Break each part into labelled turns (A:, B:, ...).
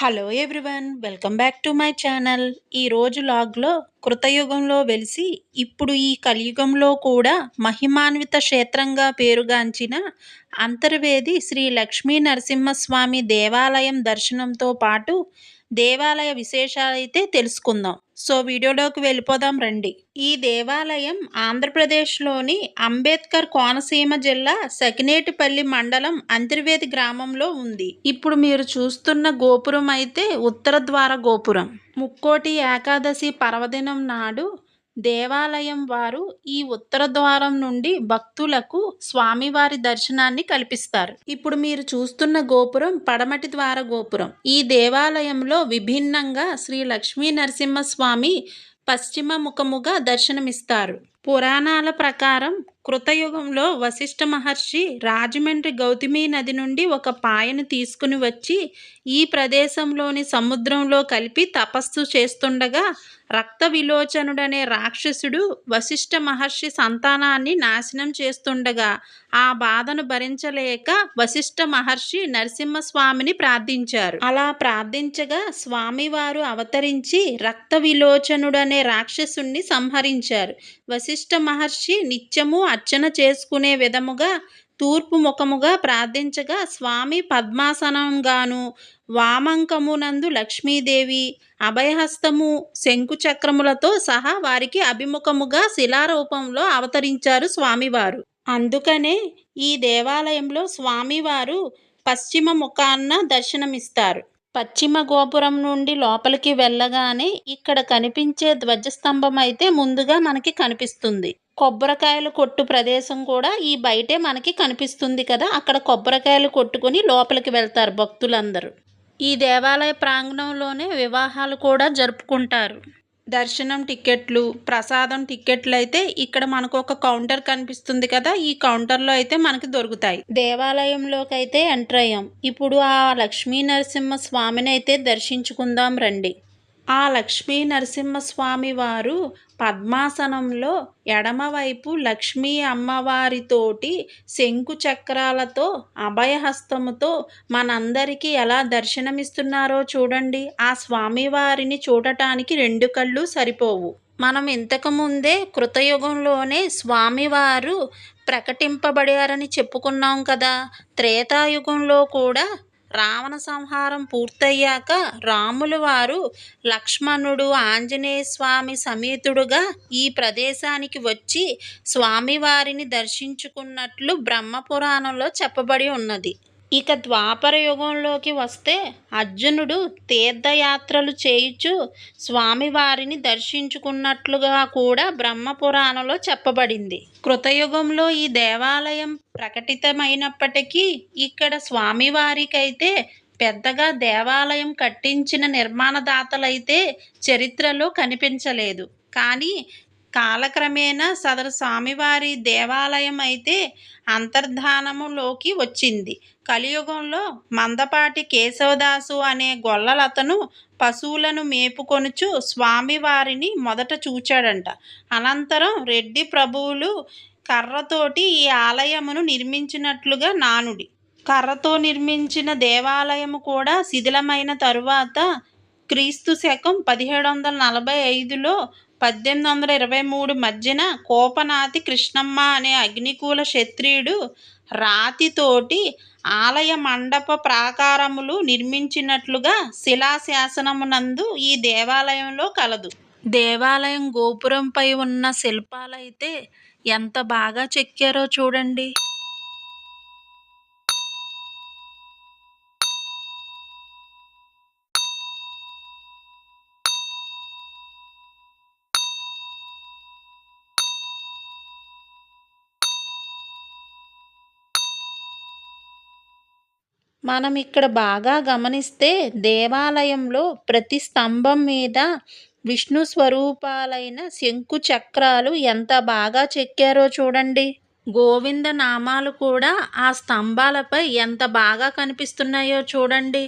A: Hello everyone, welcome back to my channel. ఈరోజు లాగ్లో కృతయుగంలో వెలిసి ఇప్పుడు ఈ కలియుగంలో కూడా మహిమాన్విత క్షేత్రంగా పేరుగాంచిన అంతర్వేది శ్రీ లక్ష్మీ నరసింహస్వామి దేవాలయం దర్శనంతో పాటు దేవాలయ విశేషాలైతే తెలుసుకుందాం. సో వీడియోలోకి వెళ్ళిపోదాం రండి. ఈ దేవాలయం ఆంధ్రప్రదేశ్లోని అంబేద్కర్ కోనసీమ జిల్లా సకినేటిపల్లి మండలం అంతర్వేది గ్రామంలో ఉంది. ఇప్పుడు మీరు చూస్తున్న గోపురం అయితే ఉత్తర ద్వార గోపురం. ముక్కోటి ఏకాదశి పర్వదినం నాడు దేవాలయం వారు ఈ ఉత్తర ద్వారం నుండి భక్తులకు స్వామివారి దర్శనాన్ని కల్పిస్తారు. ఇప్పుడు మీరు చూస్తున్న గోపురం పడమటి ద్వార గోపురం. ఈ దేవాలయంలో విభిన్నంగా శ్రీ లక్ష్మీ నరసింహస్వామి పశ్చిమ ముఖముగా దర్శనమిస్తారు. పురాణాల ప్రకారం కృతయుగంలో వశిష్ఠ మహర్షి రాజమండ్రి గౌతమి నది నుండి ఒక పాయను తీసుకుని వచ్చి ఈ ప్రదేశంలోని సముద్రంలో కలిపి తపస్సు చేస్తుండగా రక్త విలోచనుడనే రాక్షసుడు వశిష్ఠ మహర్షి సంతానాన్ని నాశనం చేస్తుండగా ఆ బాధను భరించలేక వశిష్ఠ మహర్షి నరసింహస్వామిని ప్రార్థించారు. అలా ప్రార్థించగా స్వామివారు అవతరించి రక్త విలోచనుడనే రాక్షసుణ్ణి సంహరించారు. వశిష్ఠ మహర్షి నిత్యము అర్చన చేసుకునే విధముగా తూర్పు ముఖముగా ప్రార్థించగా స్వామి పద్మాసనంగాను వామంకమునందు లక్ష్మీదేవి అభయహస్తము శంకుచక్రములతో సహా వారికి అభిముఖముగా శిలారూపంలో అవతరించారు స్వామివారు. అందుకనే ఈ దేవాలయంలో స్వామివారు పశ్చిమ ముఖాన్న దర్శనమిస్తారు. పశ్చిమ గోపురం నుండి లోపలికి వెళ్ళగానే ఇక్కడ కనిపించే ధ్వజస్తంభం అయితే ముందుగా మనకి కనిపిస్తుంది. కొబ్బరికాయలు కొట్టు ప్రదేశం కూడా ఈ బయటే మనకి కనిపిస్తుంది కదా, అక్కడ కొబ్బరికాయలు కొట్టుకుని లోపలికి వెళ్తారు భక్తులందరూ. ఈ దేవాలయ ప్రాంగణంలోనే వివాహాలు కూడా జరుపుకుంటారు. దర్శనం టికెట్లు, ప్రసాదం టికెట్లు అయితే ఇక్కడ మనకు ఒక కౌంటర్ కనిపిస్తుంది కదా, ఈ కౌంటర్లో అయితే మనకి దొరుకుతాయి. దేవాలయంలోకి అయితే ఎంటర్ అయ్యాం. ఇప్పుడు ఆ లక్ష్మీ నరసింహ స్వామిని అయితే దర్శించుకుందాం రండి. ఆ లక్ష్మీ నరసింహస్వామి వారు పద్మాసనంలో ఎడమవైపు లక్ష్మీ అమ్మవారితోటి శంకు చక్రాలతో అభయహస్తముతో మనందరికీ ఎలా దర్శనమిస్తున్నారో చూడండి. ఆ స్వామివారిని చూడటానికి 2 కళ్ళు సరిపోవు. మనం ఇంతకుముందే కృతయుగంలోనే స్వామివారు ప్రకటింపబడారని చెప్పుకున్నాం కదా. త్రేతాయుగంలో కూడా రావణ సంహారం పూర్తయ్యాక రాములు వారు లక్ష్మణుడు ఆంజనేయ స్వామి సమేతుడుగా ఈ ప్రదేశానికి వచ్చి స్వామివారిని దర్శించుకున్నట్లు బ్రహ్మపురాణంలో చెప్పబడి ఉన్నది. ఇక ద్వాపర యుగంలోకి వస్తే అర్జునుడు తీర్థయాత్రలు చేయుచు స్వామివారిని దర్శించుకున్నట్లుగా కూడా బ్రహ్మపురాణంలో చెప్పబడింది. కృతయుగంలో ఈ దేవాలయం ప్రకటితమైనప్పటికీ ఇక్కడ స్వామివారికైతే పెద్దగా దేవాలయం కట్టించిన నిర్మాణదాతలైతే చరిత్రలో కనిపించలేదు. కానీ కాలక్రమేణా సదరు స్వామివారి దేవాలయం అయితే అంతర్ధానములోకి వచ్చింది. కలియుగంలో మందపాటి కేశవదాసు అనే గొల్లలతను పశువులను మేపుకొనుచు స్వామివారిని మొదట చూచాడంట. అనంతరం రెడ్డి ప్రభువులు కర్రతోటి ఈ ఆలయమును నిర్మించినట్లుగా నానుడి. కర్రతో నిర్మించిన దేవాలయము కూడా శిథిలమైన తరువాత క్రీస్తు శకం 1745లో 1823 మధ్యన కోపనాతి కృష్ణమ్మ అనే అగ్నికూల క్షత్రియుడు రాతితోటి ఆలయ మండప ప్రాకారములు నిర్మించినట్లుగా శిలాశాసనమునందు ఈ దేవాలయంలో కలదు. దేవాలయం గోపురంపై ఉన్న శిల్పాలైతే ఎంత బాగా చెక్కారో చూడండి. మనం ఇక్కడ బాగా గమనిస్తే దేవాలయంలో ప్రతి స్తంభం మీద విష్ణు స్వరూపాలైన శంకు చక్రాలు ఎంత బాగా చెక్కారో చూడండి. గోవింద నామాలు కూడా ఆ స్తంభాలపై ఎంత బాగా కనిపిస్తున్నాయో చూడండి.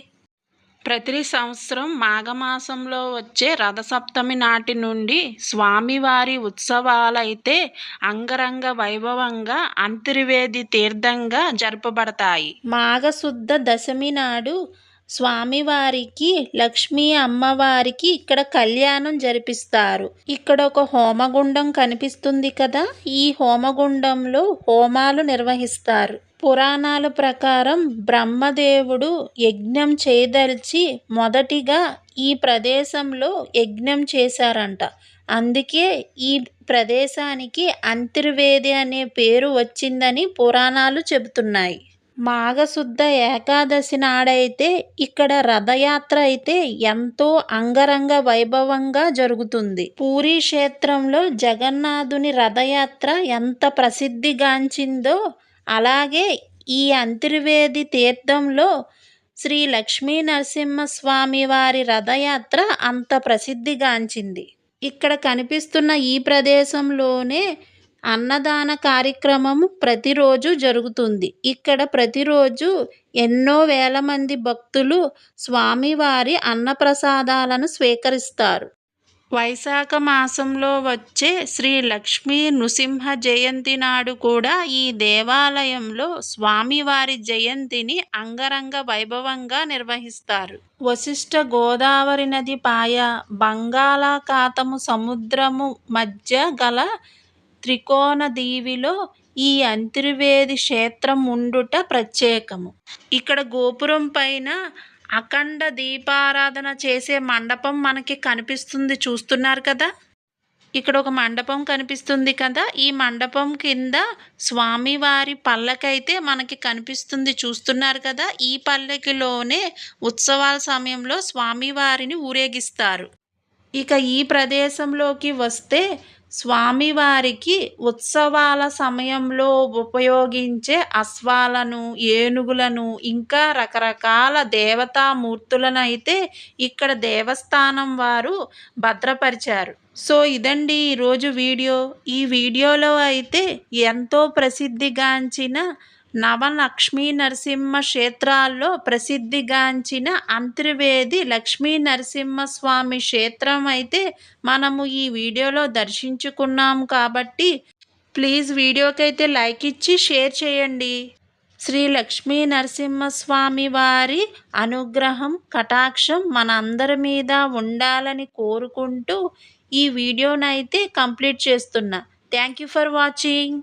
A: ప్రతి సంవత్సరం మాఘమాసంలో వచ్చే రథసప్తమి నాటి నుండి స్వామివారి ఉత్సవాలైతే అంగరంగ వైభవంగా అంతర్వేది తీర్థంగా జరపబడతాయి. మాఘశుద్ధ దశమి నాడు స్వామివారికి, లక్ష్మీ అమ్మవారికి ఇక్కడ కళ్యాణం జరిపిస్తారు. ఇక్కడ ఒక హోమగుండం కనిపిస్తుంది కదా! ఈ హోమగుండంలో హోమాలు నిర్వహిస్తారు. పురాణాల ప్రకారం బ్రహ్మదేవుడు యజ్ఞం చేయదలిచి మొదటిగా ఈ ప్రదేశంలో యజ్ఞం చేశారంట. అందుకే ఈ ప్రదేశానికి అంతర్వేది అనే పేరు వచ్చిందని పురాణాలు చెబుతున్నాయి. మాఘశుద్ధ ఏకాదశి నాడైతే ఇక్కడ రథయాత్ర అయితే ఎంతో అంగరంగ వైభవంగా జరుగుతుంది. పూరీ క్షేత్రంలో జగన్నాథుని రథయాత్ర ఎంత ప్రసిద్ధిగాంచిందో అలాగే ఈ అంతర్వేది తీర్థంలో శ్రీ లక్ష్మీ నరసింహస్వామి వారి రథయాత్ర అంత ప్రసిద్ధిగాంచింది. ఇక్కడ కనిపిస్తున్న ఈ ప్రదేశంలోనే అన్నదాన కార్యక్రమం ప్రతిరోజు జరుగుతుంది. ఇక్కడ ప్రతిరోజు ఎన్నో వేల మంది భక్తులు స్వామివారి అన్నప్రసాదాలను స్వీకరిస్తారు. వైశాఖ మాసంలో వచ్చే శ్రీ లక్ష్మీ నృసింహ జయంతి నాడు కూడా ఈ దేవాలయంలో స్వామివారి జయంతిని అంగరంగ వైభవంగా నిర్వహిస్తారు. వశిష్ఠ గోదావరి నది పాయ, బంగాళాఖాతము సముద్రము మధ్య గల త్రికోణ దీవిలో ఈ అంతర్వేది క్షేత్రం ఉండుట ప్రత్యేకము. ఇక్కడ గోపురం పైన అఖండ దీపారాధన చేసే మండపం మనకి కనిపిస్తుంది, చూస్తున్నారు కదా! ఇక్కడ ఒక మండపం కనిపిస్తుంది కదా! ఈ మండపం కింద స్వామివారి పల్లకైతే మనకి కనిపిస్తుంది, చూస్తున్నారు కదా! ఈ పల్లకిలోనే ఉత్సవాల సమయంలో స్వామివారిని ఊరేగిస్తారు. ఇక ఈ ప్రదేశంలోకి వస్తే స్వామివారికి ఉత్సవాల సమయంలో ఉపయోగించే అశ్వాలను, ఏనుగులను, ఇంకా రకరకాల దేవతామూర్తులను అయితే ఇక్కడ దేవస్థానం వారు భద్రపరిచారు. సో ఇదండి ఈరోజు వీడియో. ఈ వీడియోలో అయితే ఎంతో ప్రసిద్ధిగాంచిన నవలక్ష్మీ నరసింహ క్షేత్రాల్లో ప్రసిద్ధిగాంచిన అంతర్వేది లక్ష్మీ నరసింహస్వామి క్షేత్రం అయితే మనము ఈ వీడియోలో దర్శించుకున్నాము కాబట్టి ప్లీజ్ వీడియోకైతే లైక్ ఇచ్చి షేర్ చేయండి. శ్రీ లక్ష్మీ నరసింహస్వామి వారి అనుగ్రహం, కటాక్షం మనందరి మీద ఉండాలని కోరుకుంటూ ఈ వీడియోనైతే కంప్లీట్ చేస్తున్నా. Thank you for watching.